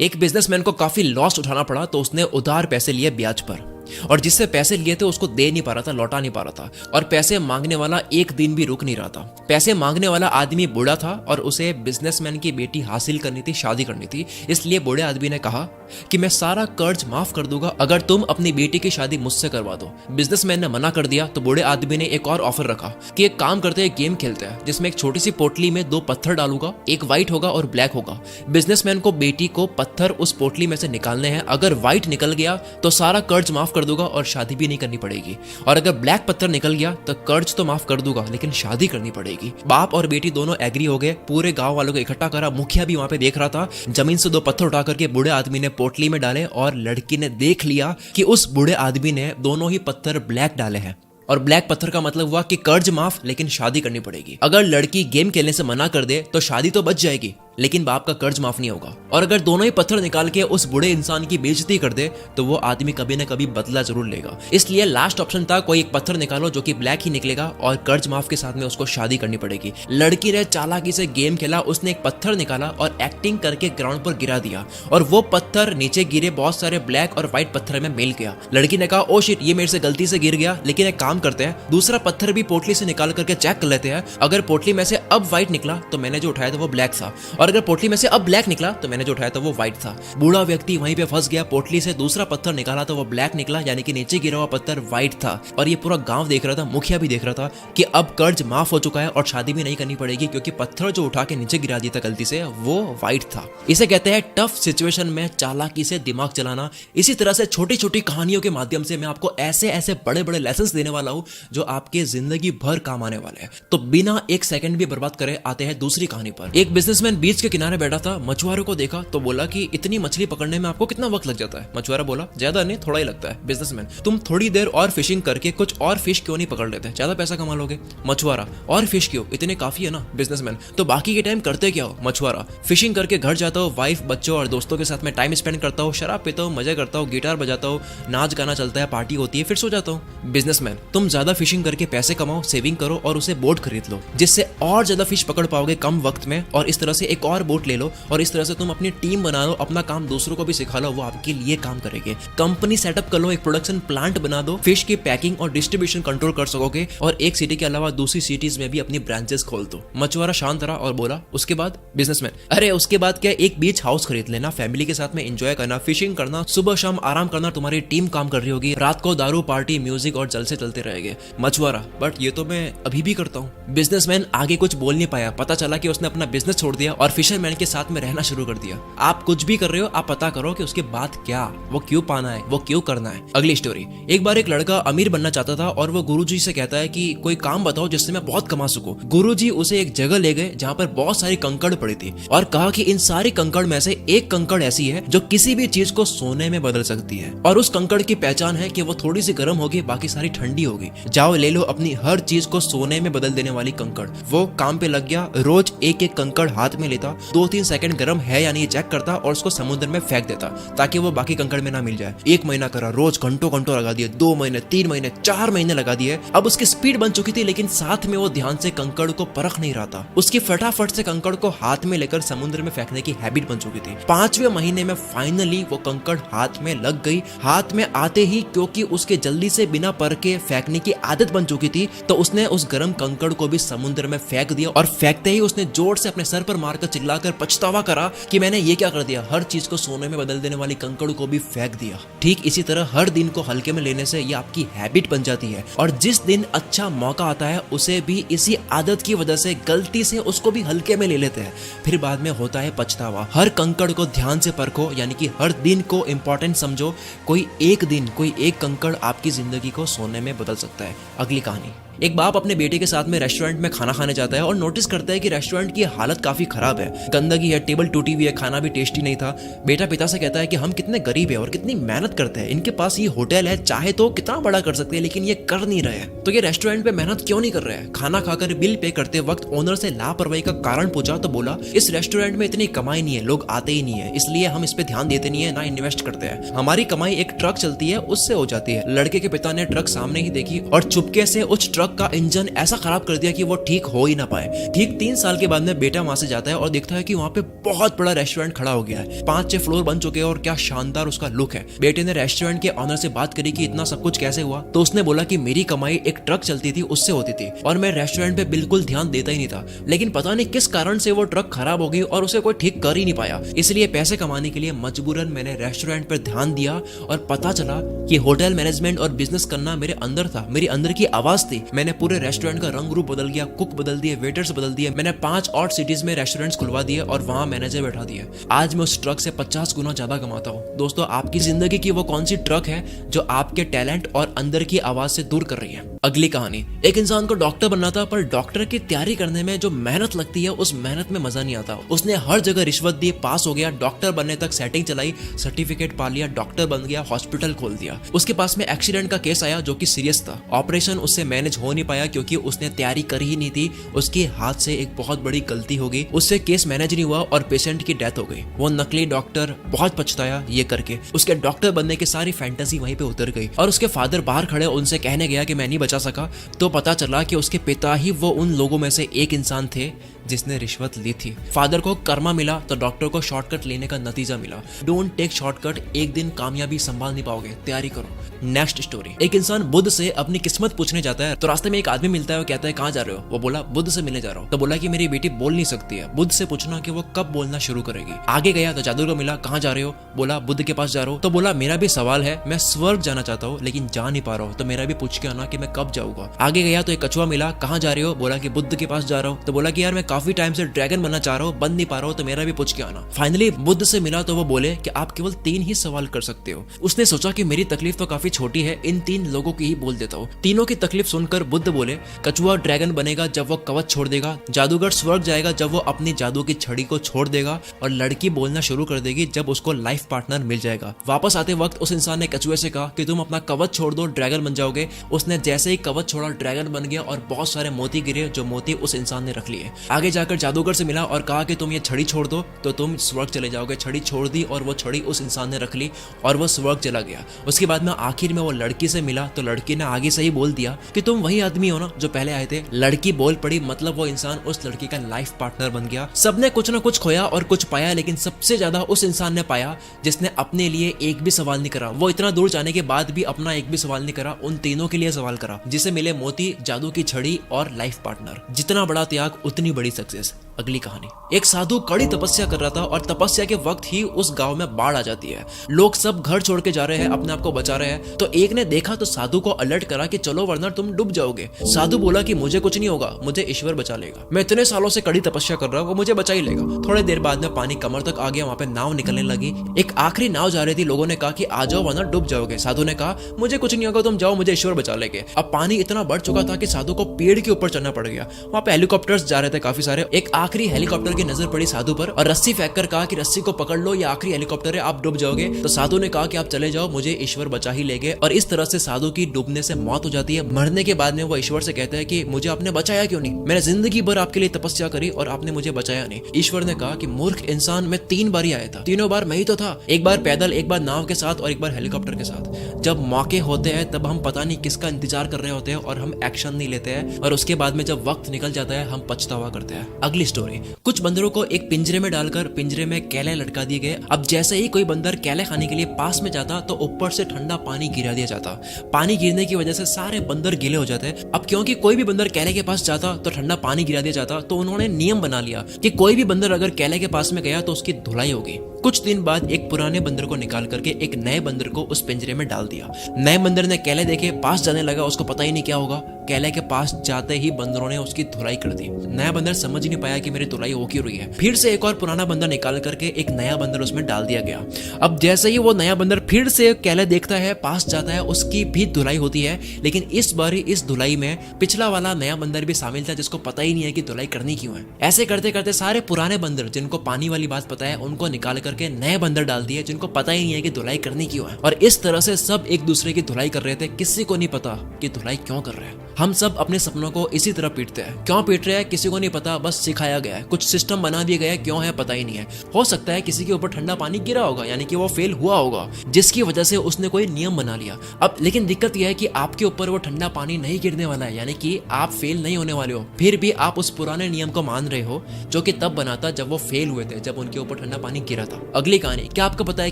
एक बिजनेसमैन को काफी लॉस उठाना पड़ा तो उसने उधार पैसे लिए ब्याज पर, और जिससे पैसे लिए थे उसको दे नहीं पा रहा था, लौटा नहीं पा रहा था, और पैसे मांगने वाला एक दिन भी रुक नहीं रहा था। पैसे मांगने वाला आदमी बूढ़ा था और उसे बिजनेसमैन की बेटी हासिल करनी थी, शादी करनी थी। इसलिए बूढ़े आदमी ने कहा कि मैं सारा कर्ज माफ कर दूंगा अगर तुम अपनी बेटी की शादी मुझसे करवा दो। बिजनेसमैन ने मना कर दिया तो बूढ़े आदमी ने एक और ऑफर रखा कि एक काम करते हैं, गेम खेलते हैं जिसमें एक छोटी सी पोटली में 2 पत्थर डालूंगा, एक व्हाइट होगा और ब्लैक होगा। बिजनेसमैन को बेटी को पत्थर उस पोटली में से निकालने हैं। अगर व्हाइट निकल गया तो सारा कर्ज माफ कर दूंगा और शादी भी नहीं करनी पड़ेगी, और अगर ब्लैक पत्थर निकल गया तो कर्ज तो माफ कर दूंगा लेकिन शादी करनी पड़ेगी। बाप और बेटी दोनों एग्री हो गए, पूरे गांव वालों को इकट्ठा करा। मुखिया भी वहां पे देख रहा था। जमीन से 2 पत्थर उठा करके बूढ़े आदमी ने पोटली में डाले और लड़की ने देख लिया कि उस बूढ़े आदमी ने दोनों ही पत्थर ब्लैक डाले हैं, और ब्लैक पत्थर का मतलब हुआ कि कर्ज माफ लेकिन शादी करनी पड़ेगी। अगर लड़की गेम खेलने से मना कर दे तो शादी तो बच जाएगी लेकिन बाप का कर्ज माफ नहीं होगा, और अगर दोनों ही पत्थर निकाल के उस बूढ़े इंसान की बेइज्जती कर दे तो वो आदमी कभी ना कभी बदला जरूर लेगा। इसलिए लास्ट ऑप्शन था कोई एक पत्थर निकालो जो कि ब्लैक ही निकलेगा और कर्ज माफ के साथ में उसको शादी करनी पड़ेगी। लड़की ने चालाकी से गेम खेला, उसने एक पत्थर निकाला और एक्टिंग करके ग्राउंड पर गिरा दिया, और वो पत्थर नीचे गिरे, बहुत सारे ब्लैक और व्हाइट पत्थर में मिल गया। लड़की ने कहा ओ शिट, ये मेरे से गलती से गिर गया, लेकिन एक काम करते हैं, दूसरा पत्थर भी पोटली से निकाल करके चेक कर लेते हैं। अगर पोटली में से अब व्हाइट निकला तो मैंने जो उठाया था वो ब्लैक था, और अगर पोटली में से अब ब्लैक निकला तो मैंने जो उठाया था वो व्हाइट था। बूढ़ा व्यक्ति वहीं पे फंस गया। पोटली से दूसरा पत्थर निकाला तो वो ब्लैक निकला, यानी कि नीचे गिरा हुआ पत्थर व्हाइट था, और ये पूरा गांव देख रहा था, मुखिया भी देख रहा था कि अब कर्ज माफ हो चुका है और शादी भी नहीं करनी पड़ेगी क्योंकि पत्थर जो उठा के नीचे गिरा दिया था गलती से वो व्हाइट था। इसे कहते हैं टफ सिचुएशन में चालाकी से दिमाग चलाना। इसी तरह से छोटी छोटी कहानियों के माध्यम से मैं आपको ऐसे ऐसे बड़े बड़े लेसन्स देने वाला हूं जो आपके जिंदगी भर काम आने वाले हैं। तो बिना एक सेकंड भी बर्बाद करे आते हैं दूसरी कहानी पर। एक बिजनेसमैन बीच के किनारे बैठा था, मछुआरों को देखा तो बोला कि इतनी मछली पकड़ने में आपको कितना वक्त लग जाता है? मछुआरा बोला ज्यादा नहीं, थोड़ा ही लगता है। बिजनेसमैन तुम थोड़ी देर और फिशिंग करके कुछ और फिश क्यों नहीं पकड़ लेते, ज्यादा पैसा कमा लोगे। मछुआरा और फिश क्यों, इतने काफी है ना। बिजनेसमैन तो बाकी के टाइम करते क्या हो? मछुआरा फिशिंग करके घर जाता हूँ, वाइफ बच्चों और दोस्तों के साथ में टाइम स्पेंड करता हूँ, शराब पीता हूँ, मजा करता हूँ, गिटार बजाता हूँ, नाच गाना चलता है, पार्टी होती है, फिर सो जाता हूँ। बिजनेसमैन तुम ज्यादा फिशिंग करके पैसे कमाओ, सेविंग करो और उसे बोट खरीद लो जिससे और ज्यादा फिश पकड़ पाओगे कम वक्त में, और इस तरह से एक और बोट ले लो और इस तरह से तुम अपनी टीम बना लो, अपना काम दूसरों को भी सिखा लो, वो आपके लिए काम करेंगे। कंपनी सेटअप कर लो, एक प्रोडक्शन प्लांट बना दो, फिश की पैकिंग और डिस्ट्रीब्यूशन कंट्रोल कर सकोगे, और एक सिटी के अलावा दूसरी सिटीज में भी अपनी ब्रांचेस खोल दो। मछुआरा शांत रहा और बोला उसके बाद? बिजनेसमैन अरे उसके बाद क्या, एक बीच हाउस खरीद लेना, फैमिली के साथ में एंजॉय करना, फिशिंग करना, सुबह शाम आराम करना, तुम्हारी टीम काम कर रही होगी, रात को दारू पार्टी म्यूजिक और जलसे चलते रहेंगे। मछुआरा बट ये तो मैं अभी भी करता हूँ। बिजनेसमैन आगे कुछ बोल नहीं पाया, पता चला कि उसने अपना बिजनेस छोड़ दिया और फिशरमैन के साथ में रहना शुरू कर दिया। आप कुछ भी कर रहे हो, आप पता करो कि उसके बाद क्या, वो क्यों पाना है, वो क्यों करना है। अगली स्टोरी। एक बार एक लड़का अमीर बनना चाहता था और वो गुरुजी से कहता है कि कोई काम बताओ जिससे मैं बहुत कमा सकूं। गुरुजी उसे एक जगह ले गए जहां पर बहुत सारी कंकड़ पड़ी थी और कहा कि इन सारी कंकड़ में से एक कंकड़ ऐसी है जो किसी भी चीज को सोने में बदल सकती है, और उस कंकड़ की पहचान है कि वो थोड़ी सी गर्म होगी, बाकी सारी ठंडी होगी। जाओ ले लो अपनी हर चीज को सोने में बदल देने वाली कंकड़। वो काम पे लग गया, रोज एक एक कंकड़ हाथ में लेता, 2-3 सेकंड गर्म है या नहीं चेक करता और उसको समुद्र में फेंक देता ताकि वो बाकी कंकड़ में ना मिल जाए। 1 महीना करा, रोज घंटों घंटों लगा दिए, 2 महीने, 3 महीने, 4 महीने लगा दिए। अब उसकी स्पीड बन चुकी थी, लेकिन साथ में वो ध्यान से कंकड़ को परख नहीं रहा था। उसकी फटाफट से कंकड़ को हाथ में लेकर समुद्र में फेंकने की हैबिट बन चुकी थी। 5वें महीने में फाइनली वो कंकड़ हाथ में लग गई। हाथ में आते ही, क्योंकि उसके जल्दी से बिना परखे फेंकने की आदत बन चुकी थी, तो उसने उस गर्म कंकड़ को भी समुद्र में फेंक दिया, और फेंकते ही उसने जोर से अपने सर पर मारकर चिल्लाकर पछतावा करा कि मैंने ये क्या कर दिया, हर चीज को सोने में बदल देने वाली कंकड़ को भी फेंक दिया। ठीक इसी तरह हर दिन को हल्के में लेने से ये आपकी हैबिट बन जाती है, और जिस दिन अच्छा मौका आता है उसे भी इसी आदत की वजह से गलती से उसको भी हल्के में ले लेते हैं, फिर बाद में होता है पछतावा। हर कंकड़ को ध्यान से परखो, यानी कि हर दिन को इंपॉर्टेंट समझो। कोई एक दिन, कोई एक कंकड़ आपकी जिंदगी को सोने में बदल सकता है। अगली कहानी। एक बाप अपने बेटे के साथ में रेस्टोरेंट में खाना खाने जाता है और नोटिस करता है कि रेस्टोरेंट की हालत काफी खराब है, गंदगी है, टेबल टूटी हुई है, खाना भी टेस्टी नहीं था। बेटा पिता से कहता है कि हम कितने गरीब है और कितनी मेहनत करते हैं, इनके पास ये होटल है, चाहे तो कितना बड़ा कर सकते हैं, लेकिन ये कर नहीं रहे हैं, तो ये रेस्टोरेंट पे मेहनत क्यों नहीं कर रहे हैं। खाना खाकर बिल पे करते वक्त ओनर से लापरवाही का कारण पूछा तो बोला इस रेस्टोरेंट में इतनी कमाई नहीं है, लोग आते ही नहीं है, इसलिए हम इस पे ध्यान देते नहीं है, ना इन्वेस्ट करते हैं। हमारी कमाई एक ट्रक चलती है उससे हो जाती है। लड़के के पिता ने ट्रक सामने ही देखी और चुपके से उस ट्रक ट्रक का इंजन ऐसा खराब कर दिया कि वो ठीक हो ही ना पाए। ठीक 3 साल के बाद में बेटा वहां से जाता है और देखता है कि वहां पे बहुत बड़ा रेस्टोरेंट खड़ा हो गया है, 5-6 फ्लोर बन चुके हैं और क्या शानदार उसका लुक है। बेटे ने रेस्टोरेंट के ऑनर से बात करी कि इतना सब कुछ कैसे हुआ, तो उसने बोला कि मेरी कमाई एक ट्रक चलती थी उससे होती थी और मैं रेस्टोरेंट पे बिल्कुल ध्यान देता ही नहीं था, लेकिन पता नहीं किस कारण से वो ट्रक खराब हो गई और उसे कोई ठीक कर ही नहीं पाया। इसलिए पैसे कमाने के लिए मजबूरन मैंने रेस्टोरेंट पर ध्यान दिया और पता चला कि होटल मैनेजमेंट और बिजनेस करना मेरे अंदर था, मेरी अंदर की आवाज थी। मैंने पूरे रेस्टोरेंट का रंग रूप बदल गया, कुक बदल दिए, वेटर्स बदल दिए। मैंने 5 और सिटीज में रेस्टोरेंट्स खुलवा दिए और वहां मैनेजर बैठा दिए। आज मैं उस ट्रक से 50 गुना ज्यादा कमाता हूँ। दोस्तों, आपकी जिंदगी की वो कौन सी ट्रक है जो आपके टैलेंट और अंदर की आवाज से दूर कर रही है? अगली कहानी, एक इंसान को डॉक्टर बनना था, पर डॉक्टर की तैयारी करने में जो मेहनत लगती है उस मेहनत में मजा नहीं आता। उसने हर जगह रिश्वत दी, पास हो गया, डॉक्टर बनने तक सेटिंग चलाई, सर्टिफिकेट पा लिया, डॉक्टर बन गया, हॉस्पिटल खोल दिया। उसके पास में एक्सीडेंट का केस आया जो कि सीरियस था। ऑपरेशन उससे मैनेज हो नहीं पाया क्योंकि उसने तैयारी करी ही नहीं थी। उसके हाथ से एक बहुत बड़ी गलती हो गई, उससे केस मैनेज नहीं हुआ और पेशेंट की डेथ हो गई। वो नकली डॉक्टर बहुत पछताया ये करके। उसके डॉक्टर बनने की सारी फैंटेसी वहीं पे उतर गई और उसके फादर बाहर खड़े उनसे कहने गया कि मैं नहीं बचा सका, तो पता चला कि उसके पिता ही वो उन लोगों में से एक इंसान थे जिसने रिश्वत ली थी। फादर को कर्मा मिला तो डॉक्टर को शॉर्टकट लेने का नतीजा मिला। डोंट टेक शॉर्टकट, एक दिन कामयाबी संभाल नहीं पाओगे, तैयारी करो। नेक्स्ट स्टोरी, एक इंसान बुद्ध से अपनी किस्मत पूछने जाता है तो रास्ते में एक आदमी मिलता है। वो कहता है कहाँ जा रहे हो? वो बोला बुद्ध से मिलने जा रहा हूँ। तो बोला कि मेरी बेटी बोल नहीं सकती है, बुद्ध से पूछना कि वो कब बोलना शुरू करेगी। आगे गया तो जादूगर मिला, कहाँ जा रहे हो? बोला बुद्ध के पास जा रहा हूँ। तो बोला मेरा भी सवाल है, मैं स्वर्ग जाना चाहता हूँ लेकिन जा नहीं पा रहा हूँ, तो मेरा भी पूछ के आना कि मैं कब जाऊंगा। आगे गया तो एक कछुआ मिला, कहाँ जा रहे हो? बोला कि बुद्ध के पास जा रहा हूँ। तो बोला कि यार मैं काफी टाइम से ड्रैगन बनना चाह रहा हूँ, बन नहीं पा रहा हूँ, तो मेरा भी पूछ के आना। फाइनली बुद्ध से मिला तो वो बोले कि आप केवल 3 ही सवाल कर सकते हो। उसने सोचा कि मेरी तकलीफ तो काफी छोटी है, इन 3 लोगों की ही बोल देता हूँ। तीनों की तकलीफ सुनकर बुद्ध बोले, कछुआ ड्रैगन बनेगा जब वो कवच छोड़ देगा, जादूगर स्वर्ग जाएगा जब वो अपनी जादू की छड़ी को छोड़ देगा, और लड़की बोलना शुरू कर देगी जब उसको लाइफ पार्टनर मिल जाएगा। वापस आते वक्त उस इंसान ने कछुए से कहा कि तुम अपना कवच छोड़ दो, ड्रैगन बन जाओगे। उसने जैसे ही कवच छोड़ा, ड्रैगन बन गया और बहुत सारे मोती गिरे, जो मोती उस इंसान ने रख लिए। आगे जाकर जादूगर से मिला और कहा कि तुम ये छड़ी छोड़ दो तो तुम स्वर्ग चले जाओगे। छड़ी छोड़ दी और वो छड़ी उस इंसान ने रख ली और वो स्वर्ग चला गया। उसके बाद में आखिर में वो लड़की से मिला तो लड़की ने आगे से ही बोल दिया कि तुम वही आदमी हो ना जो पहले आए थे। लड़की बोल पड़ी, मतलब वो इंसान उस लड़की का लाइफ पार्टनर बन गया। सबने कुछ ना कुछ खोया और कुछ पाया, लेकिन सबसे ज्यादा उस इंसान ने पाया जिसने अपने लिए एक भी सवाल नहीं करा। वो इतना दूर जाने के बाद भी अपना एक भी सवाल नहीं करा, उन तीनों के लिए सवाल करा, जिसे मिले मोती, जादू की छड़ी और लाइफ पार्टनर। जितना बड़ा त्याग उतनी बड़ी सक्सेस। अगली कहानी, एक साधु कड़ी तपस्या कर रहा था और तपस्या के वक्त ही उस गांव में बाढ़ आ जाती है। लोग सब घर छोड़ के जा रहे हैं, अपने आप को बचा रहे हैं। तो एक ने देखा तो साधु को अलर्ट करा कि चलो वरना तुम डूब जाओगे। साधु बोला कि मुझे कुछ नहीं होगा, मुझे ईश्वर बचा लेगा। मैं इतने सालों से कड़ी तपस्या कर रहा हूँ, वो मुझे बचा ही लेगा। थोड़ी देर बाद में पानी कमर तक आ गया, वहां पे नाव निकलने लगी। एक आखिरी नाव जा रही थी, लोगों ने कहा कि आ जाओ वरना डूब जाओगे। साधु ने कहा मुझे कुछ नहीं होगा, तुम जाओ, मुझे ईश्वर बचा लेंगे। अब पानी इतना बढ़ चुका था कि साधु को पेड़ के ऊपर चढ़ना पड़ गया। वहां पे हेलीकॉप्टर्स जा रहे थे काफी सारे। एक आखिरी हेलीकॉप्टर की नजर पड़ी साधु पर और रस्सी फेंक कर कहा कि रस्सी को पकड़ लो, ये आखिरी हेलीकॉप्टर है, आप डूब जाओगे। तो साधु ने कहा कि आप चले जाओ, मुझे ईश्वर बचा ही लेंगे। और इस तरह से साधु की डूबने से मौत हो जाती है। मरने के बाद में वो ईश्वर से कहता है कि मुझे आपने बचाया क्यों नहीं? मैंने जिंदगी भर आपके लिए तपस्या करी और आपने मुझे बचाया नहीं। ईश्वर ने कहा कि मूर्ख इंसान, मैं 3 बार ही आया था, तीनों बार मैं ही तो था। एक बार पैदल, एक बार नाव के साथ और एक बार हेलीकॉप्टर के साथ। जब मौके होते हैं तब हम पता नहीं किसका इंतजार कर रहे होते हैं और हम एक्शन नहीं लेते हैं, और उसके बाद में जब वक्त निकल जाता है हम पछतावा करते हैं। अगली स्टोरी, कुछ बंदरों को एक पिंजरे में डालकर पिंजरे में केले लटका दिए गए। अब जैसे ही कोई बंदर केले खाने के लिए पास में जाता तो ऊपर से ठंडा पानी गिरा दिया जाता। पानी गिरने की वजह से सारे बंदर गीले हो जाते। अब क्योंकि कोई भी बंदर केले के पास जाता तो ठंडा पानी गिरा दिया जाता, तो उन्होंने नियम बना लिया कि कोई भी बंदर अगर केले के पास में गया तो उसकी धुलाई होगी। कुछ दिन बाद एक पुराने बंदर को निकाल करके एक नए बंदर को उस पिंजरे में डाल दिया। नए बंदर ने केले देखे, पास जाने लगा, उसको पता ही नहीं क्या होगा। केले के पास जाते ही बंदरों ने उसकी धुलाई कर दी। नया बंदर समझ ही नहीं पाया कि मेरी धुलाई हो क्यों रही है। फिर से एक और पुराना बंदर निकाल करके एक नया बंदर उसमें डाल दिया गया। अब जैसे ही वो नया बंदर फिर से केले देखता है, पास जाता है, उसकी भी धुलाई होती है। लेकिन इस बार इस धुलाई में पिछला वाला नया बंदर भी शामिल था, जिसको पता ही नहीं है कि धुलाई करनी क्यों है। ऐसे करते करते सारे पुराने बंदर जिनको पानी वाली बात पता है उनको निकाल करके नए बंदर डाल दिए जिनको पता ही नहीं है कि धुलाई करनी क्यों है। और इस तरह से सब एक दूसरे की धुलाई कर रहे थे, किसी को नहीं पता कि धुलाई क्यों कर रहे हैं। हम सब अपने सपनों को इसी तरह पीटते हैं। क्यों पीट रहे हैं किसी को नहीं पता, बस सिखाया गया है, कुछ सिस्टम बना दिया गया है, क्यों है पता ही नहीं है। हो सकता है किसी के ऊपर ठंडा पानी गिरा होगा, यानी कि वो फेल हुआ होगा, जिसकी वजह से उसने कोई नियम बना लिया। अब लेकिन दिक्कत यह है कि आपके ऊपर वो ठंडा पानी नहीं गिरने वाला है, यानी कि आप फेल नहीं होने वाले हो। फिर भी आप उस पुराने नियम को मान रहे हो जो कि तब बना था जब वो फेल हुए थे, जब उनके ऊपर ठंडा पानी गिरा था। अगली कहानी, क्या आपको पता है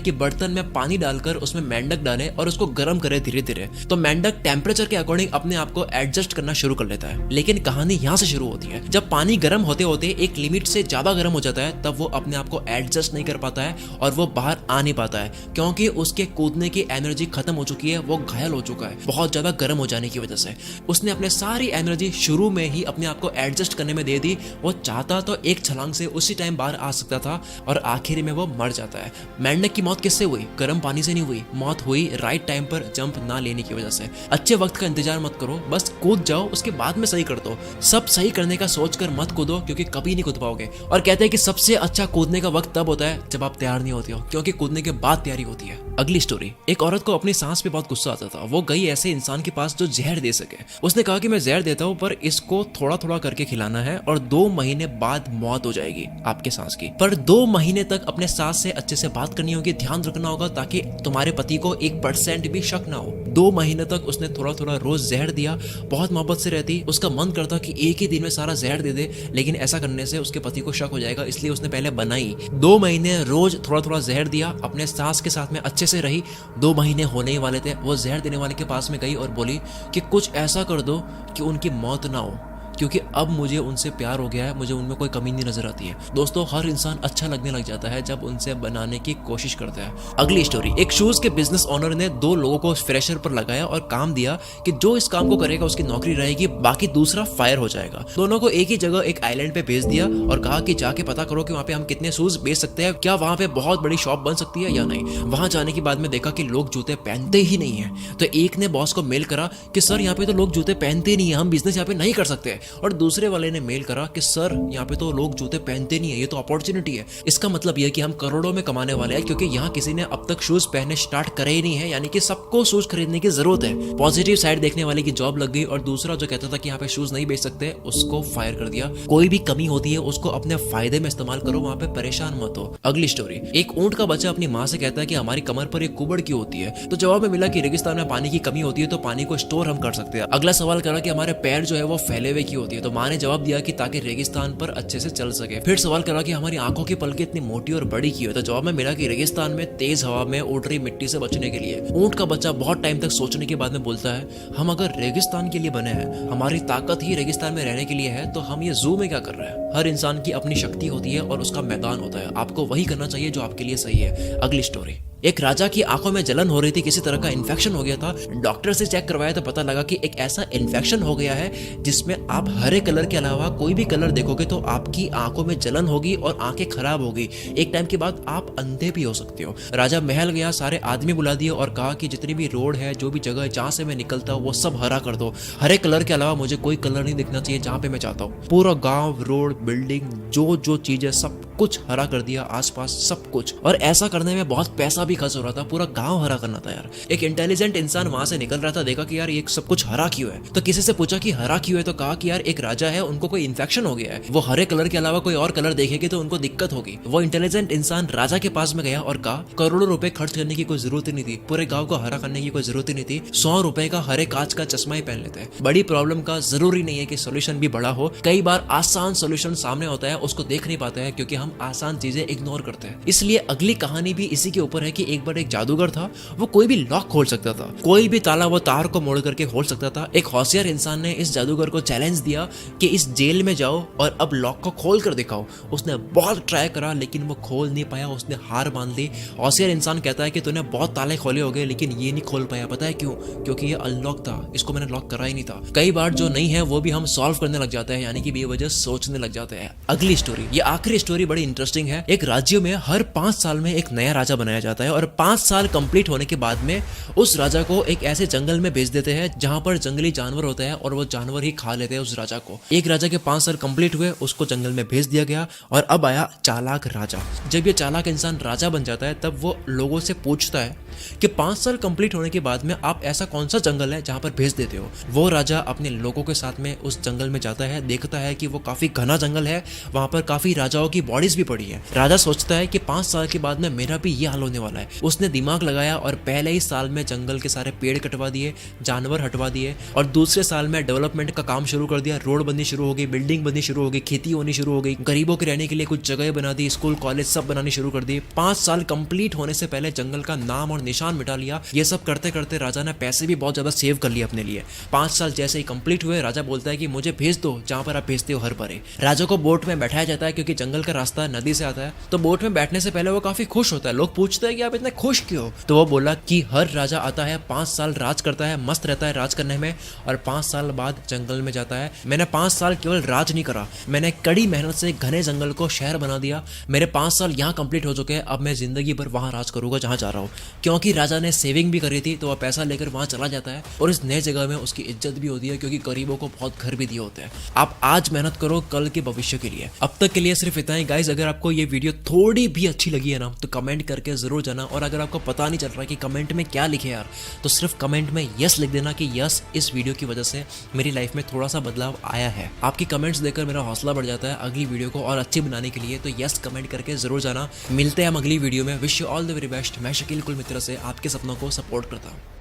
कि बर्तन में पानी डालकर उसमें मेंढक डालें और उसको गर्म करें धीरे धीरे, तो मेंढक टेम्परेचर के अकॉर्डिंग अपने आप को एडजस्ट करना शुरू कर लेता है। लेकिन कहानी यहाँ से शुरू होती है, जब पानी गर्म होते होते एक लिमिट से ज्यादा गर्म हो जाता है, तब वो अपने आप को एडजस्ट नहीं कर पाता है और वो बाहर आ नहीं पाता है, क्योंकि उसके कूदने की एनर्जी खत्म हो चुकी है, वो घायल हो चुका है बहुत ज्यादा गर्म हो जाने की वजह से। उसने अपने सारी एनर्जी शुरू में ही अपने आप को एडजस्ट करने में दे दी। वो चाहता तो एक छलांग से उसी टाइम बाहर आ सकता था और आखिर में वो मर जाता है। मेंढक की मौत किससे हुई? गर्म पानी से नहीं हुई, मौत हुई राइट टाइम पर जंप ना लेने की वजह से। अच्छे वक्त का इंतजार मत करो, बस कूद जाओ, उसके बाद में सही कर दो। सब सही करने का सोचकर मत कूदो, क्योंकि कभी नहीं कूद पाओगे। और कहते हैं कि सबसे अच्छा कूदने का वक्त तब होता है जब आप तैयार नहीं होते हो, क्योंकि कूदने के बाद तैयारी होती है। अगली स्टोरी, एक औरत को अपनी सांस पे बहुत गुस्सा आता था। वो गई ऐसे इंसान के पास जो जहर दे सके। उसने कहा कि मैं जहर देता हूँ, पर इसको थोड़ा थोड़ा करके खिलाना है और 2 महीने बाद मौत हो जाएगी आपके सांस की। पर 2 महीने तक अपने सांस से अच्छे से बात करनी होगी, ध्यान रखना होगा, ताकि तुम्हारे पति को 1% भी शक ना हो। 2 महीने तक उसने थोड़ा थोड़ा रोज जहर दिया, बहुत मोहब्बत से रहती। उसका मन करता कि एक ही दिन में सारा जहर दे दे, लेकिन ऐसा करने से उसके पति को शक हो जाएगा, इसलिए उसने पहले बनाई। 2 महीने रोज थोड़ा थोड़ा जहर दिया, अपने सांस के साथ में अच्छे से रही। 2 महीने होने ही वाले थे, वो जहर देने वाले के पास में गई और बोली कि कुछ ऐसा कर दो कि उनकी मौत ना हो, क्योंकि अब मुझे उनसे प्यार हो गया है, मुझे उनमें कोई कमी नहीं नजर आती है। दोस्तों, हर इंसान अच्छा लगने लग जाता है जब उनसे बनाने की कोशिश करता है। अगली स्टोरी, एक शूज के बिजनेस ओनर ने 2 लोगों को फ्रेशर पर लगाया और काम दिया कि जो इस काम को करेगा उसकी नौकरी रहेगी, बाकी दूसरा फायर हो जाएगा। दोनों को एक ही जगह एक आइलैंड पे भेज दिया और कहा कि जाके पता करो कि वहाँ पे हम कितने शूज बेच सकते हैं, क्या वहाँ पे बहुत बड़ी शॉप बन सकती है या नहीं। वहां जाने के बाद में देखा कि लोग जूते पहनते ही नहीं है, तो एक ने बॉस को मेल करा कि सर यहाँ पे तो लोग जूते पहनते नहीं है, हम बिजनेस यहाँ पे नहीं कर सकते। और दूसरे वाले ने मेल करा कि सर यहाँ पे तो लोग जूते पहनते नहीं है, ये तो अपॉर्चुनिटी है। इसका मतलब यह है कि हम करोड़ों में कमाने वाले हैं, क्योंकि यहाँ किसी ने अब तक शूज पहनने स्टार्ट करे ही नहीं है, यानी कि सबको शूज खरीदने की जरूरत है। पॉजिटिव साइड देखने वाले की जॉब लग गई और दूसरा जो कहता था कि यहाँ पे शूज नहीं बेच सकते, उसको फायर कर दिया। कोई भी कमी होती है उसको अपने फायदे में इस्तेमाल करो, वहां पे परेशान मत हो। अगली स्टोरी, एक ऊंट का बच्चा अपनी माँ से कहता है कि हमारी कमर पर एक कुबड़ क्यों होती है, तो जवाब में मिला कि रेगिस्तान में पानी की कमी होती है, तो पानी को स्टोर हम कर सकते हैं। अगला सवाल करा कि हमारे पैर जो है वो फैले हुए क्यों होती है, तो माँ ने जवाब दिया कि ताकि रेगिस्तान पर अच्छे से चल सके। फिर सवाल करा कि हमारी आंखों की पलकें इतनी मोटी और बड़ी क्यों है, तो जवाब में मिला कि रेगिस्तान में तेज हवा में उड़ रही मिट्टी से बचने के लिए। ऊंट का बच्चा बहुत टाइम तक सोचने के बाद में बोलता है, हम अगर रेगिस्तान के लिए बने हैं, हमारी ताकत ही रेगिस्तान में रहने के लिए है, तो हम ये जू में क्या कर रहे हैं। हर इंसान की अपनी शक्ति होती है और उसका मैदान होता है, आपको वही करना चाहिए जो आपके लिए सही है। अगली स्टोरी, एक राजा की आंखों में जलन हो रही थी, किसी तरह का इन्फेक्शन हो गया था। डॉक्टर से चेक करवाया तो पता लगा कि एक ऐसा इन्फेक्शन हो गया है जिसमें आप हरे कलर के अलावा कोई भी कलर देखोगे तो आपकी आंखों में जलन होगी और आंखें खराब होगी। एक टाइम के बाद आप अंधे भी हो सकते हो। राजा महल गया, सारे आदमी बुला दिए और कहा कि जितनी भी रोड है, जो भी जगह है जहां से मैं निकलता हूँ, वो सब हरा कर दो। हरे कलर के अलावा मुझे कोई कलर नहीं दिखना चाहिए जहां पे मैं चाहता हूँ। पूरा गाँव, रोड, बिल्डिंग, जो चीज है सब कुछ हरा कर दिया, आसपास सब कुछ। और ऐसा करने में बहुत पैसा भी खर्च हो रहा था, पूरा गांव हरा करना था यार। एक इंटेलिजेंट इंसान वहां से निकल रहा था, देखा कि यार ये सब कुछ हरा क्यों है, तो किसी से पूछा कि हरा क्यों है, तो कहा कि यार एक राजा है, उनको कोई इन्फेक्शन हो गया है, वो हरे कलर के अलावा कोई और कलर देखेंगे तो उनको दिक्कत होगी। वो इंटेलिजेंट इंसान राजा के पास में गया और कहा करोड़ों रुपए खर्च करने की कोई जरूरत ही नहीं थी, पूरे गाँव को हरा करने की कोई जरूरत ही नहीं थी, 100 रुपए का हरे कांच का चश्मा ही पहन लेते हैं। बड़ी प्रॉब्लम का जरूरी नहीं है कि सोल्यूशन भी बड़ा हो, कई बार आसान सोल्यूशन सामने होता है, उसको देख नहीं पाते हैं क्योंकि हम आसान चीजें इग्नोर करते हैं। इसलिए अगली कहानी भी इसी के ऊपर है कि एक बार एक जादूगर था, वो कोई भी लॉक खोल सकता था, कोई भी ताला वो तार को मोड़ करके खोल सकता था। एक होशियार इंसान ने इस जादूगर को चैलेंज दिया कि इस जेल में जाओ और अब लॉक को खोल कर दिखाओ। उसने बहुत ट्राई करा लेकिन वो खोल नहीं पाया, उसने हार मान ली। होशियार इंसान कहता है कि तूने बहुत ताले खोले हो गए लेकिन ये नहीं खोल पाया, पता है क्यों? क्योंकि ये अनलॉक था, इसको मैंने लॉक करा ही नहीं था। कई बार जो नहीं है वो भी हम सॉल्व करने लग जाते हैं, यानी कि बेवजह सोचने लग जाते हैं। अगली स्टोरी, ये आखिरी स्टोरी बड़ी इंटरेस्टिंग है। एक राज्य में हर 5 साल में एक नया राजा बनाया जाता है और 5 साल कंप्लीट होने के बाद में उस राजा को एक ऐसे जंगल में भेज देते हैं जहां पर जंगली जानवर होते हैं और वो जानवर ही खा लेते हैं उस राजा को। एक राजा के 5 साल कंप्लीट हुए, उसको जंगल में भेज दिया गया और अब आया चालाक राजा। जब ये चालाक इंसान राजा बन जाता है तब वो लोगों से पूछता है कि 5 साल कंप्लीट होने के बाद में आप ऐसा कौन सा जंगल है जहां पर भेज देते हो। वो राजा अपने लोगों के साथ में उस जंगल में जाता है, देखता है कि वो काफी घना जंगल है, वहां पर काफी राजाओं की बॉडीज भी पड़ी है। राजा सोचता है कि 5 साल के बाद में मेरा भी ये हाल होने वाला है। उसने दिमाग लगाया और पहले ही साल में जंगल के सारे पेड़ कटवा दिए, जानवर हटवा दिए, और दूसरे साल में डेवलपमेंट का काम शुरू कर दिया। रोड बननी शुरू हो गई, बिल्डिंग बननी शुरू हो गई, खेती होनी शुरू हो गई, गरीबों के रहने के लिए कुछ जगह बना दी, स्कूल कॉलेज सब बनानी शुरू कर दी। 5 साल कंप्लीट होने से पहले जंगल का नाम और निशान मिटा लिया। ये सब करते करते राजा ने पैसे भी बहुत ज्यादा सेव कर लिए अपने लिए। 5 साल जैसे ही कंप्लीट हुए, राजा बोलता है कि मुझे भेज दो जहां पर आप भेजते हो हर बारे। राजा को बोट में बैठाया जाता है क्योंकि जंगल का रास्ता नदी से आता है। तो बोट में बैठने से पहले वो काफी खुश होता है। लोग पूछते हैं कि आप इतने खुश क्यों? तो वो बोला कि हर राजा आता है, 5 साल राज करता है, मस्त रहता है राज करने में, और 5 साल बाद जंगल में जाता है। मैंने 5 साल केवल राज नहीं करा, मैंने कड़ी मेहनत से घने जंगल को शहर बना दिया। मेरे 5 साल यहाँ कंप्लीट हो चुके हैं, अब मैं जिंदगी भर वहां राज करूंगा जहां जा रहा हूँ। क्योंकि राजा ने सेविंग भी करी थी तो वह पैसा लेकर वहां चला जाता है, और इस नए जगह में उसकी इज्जत भी होती है क्योंकि गरीबों को बहुत घर भी दिए होते हैं। आप आज मेहनत करो कल के भविष्य के लिए। अब तक के लिए सिर्फ इतना ही गाइस। अगर आपको ये वीडियो थोड़ी भी अच्छी लगी है ना तो कमेंट करके जरूर जाना, और अगर आपको पता नहीं चल रहा कि कमेंट में क्या लिखे यार, तो सिर्फ कमेंट में यस लिख देना कि यस, इस वीडियो की वजह से मेरी लाइफ में थोड़ा सा बदलाव आया है। आपकी कमेंट्स देखकर मेरा हौसला बढ़ जाता है अगली वीडियो को और अच्छी बनाने के लिए। तो यस कमेंट करके जरूर जाना। मिलते हैं हम अगली वीडियो में। Wish you all the very best. मैं शकील कुल मित्र से आपके सपनों को सपोर्ट करता हूँ।